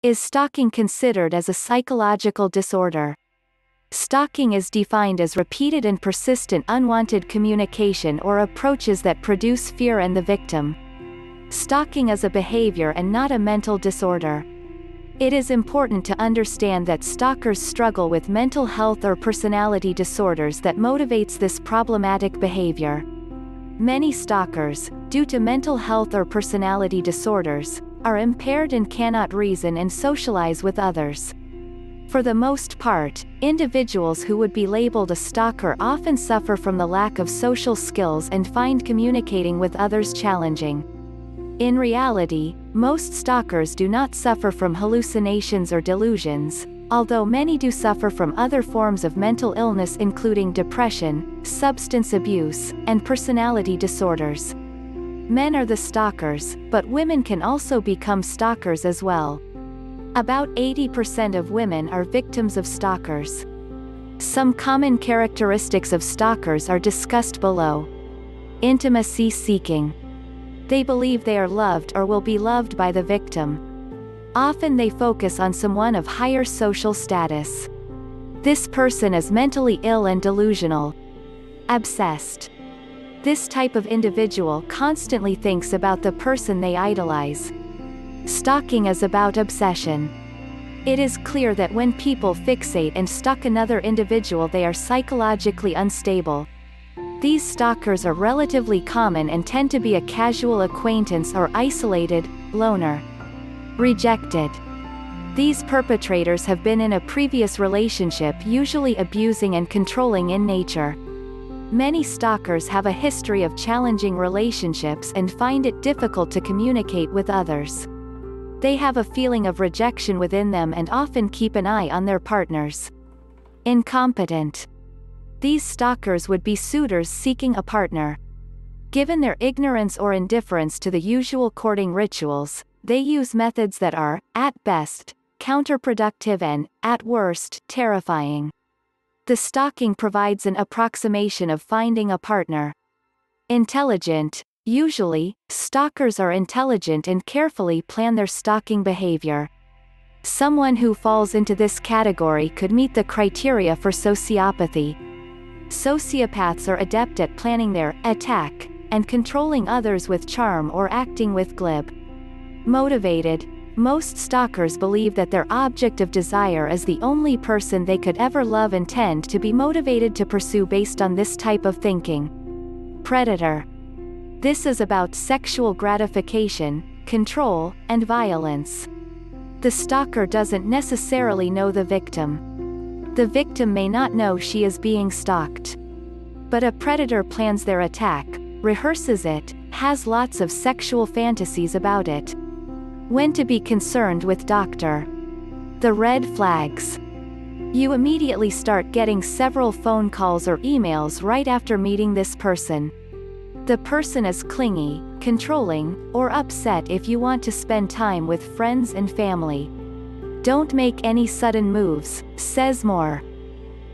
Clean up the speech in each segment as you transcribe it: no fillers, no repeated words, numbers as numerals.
Is stalking considered as a psychological disorder? Stalking is defined as repeated and persistent unwanted communication or approaches that produce fear in the victim. Stalking is a behavior and not a mental disorder. It is important to understand that stalkers struggle with mental health or personality disorders that motivates this problematic behavior. Many stalkers, due to mental health or personality disorders, are impaired and cannot reason and socialize with others. For the most part, individuals who would be labeled a stalker often suffer from the lack of social skills and find communicating with others challenging. In reality, most stalkers do not suffer from hallucinations or delusions, although many do suffer from other forms of mental illness including depression, substance abuse, and personality disorders. Men are the stalkers, but women can also become stalkers as well. About 80% of women are victims of stalkers. Some common characteristics of stalkers are discussed below. Intimacy seeking. They believe they are loved or will be loved by the victim. Often they focus on someone of higher social status. This person is mentally ill and delusional. Obsessed. This type of individual constantly thinks about the person they idolize. Stalking is about obsession. It is clear that when people fixate and stalk another individual, they are psychologically unstable. These stalkers are relatively common and tend to be a casual acquaintance or isolated, loner. Rejected. These perpetrators have been in a previous relationship, usually abusing and controlling in nature. Many stalkers have a history of challenging relationships and find it difficult to communicate with others. They have a feeling of rejection within them and often keep an eye on their partners. Incompetent. These stalkers would be suitors seeking a partner. Given their ignorance or indifference to the usual courting rituals, they use methods that are, at best, counterproductive and, at worst, terrifying. The stalking provides an approximation of finding a partner. Intelligent. Usually, stalkers are intelligent and carefully plan their stalking behavior. Someone who falls into this category could meet the criteria for sociopathy. Sociopaths are adept at planning their attack and controlling others with charm or acting with glib. Motivated. Most stalkers believe that their object of desire is the only person they could ever love and tend to be motivated to pursue based on this type of thinking. Predator. This is about sexual gratification, control, and violence. The stalker doesn't necessarily know the victim. The victim may not know she is being stalked. But a predator plans their attack, rehearses it, has lots of sexual fantasies about it. When to be concerned with Dr. The red flags. You immediately start getting several phone calls or emails right after meeting this person. The person is clingy, controlling, or upset if you want to spend time with friends and family. Don't make any sudden moves, says more.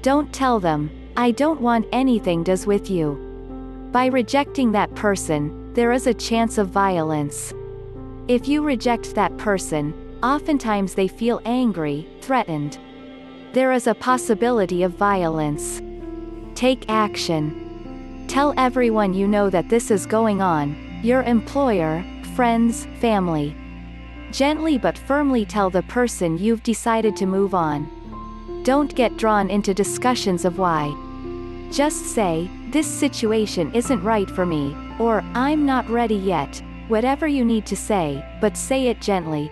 Don't tell them, I don't want anything does with you. By rejecting that person, there is a chance of violence. If you reject that person, oftentimes they feel angry, threatened. There is a possibility of violence. Take action. Tell everyone you know that this is going on, your employer, friends, family. Gently but firmly tell the person you've decided to move on. Don't get drawn into discussions of why. Just say, this situation isn't right for me, or, I'm not ready yet, whatever you need to say, but say it gently.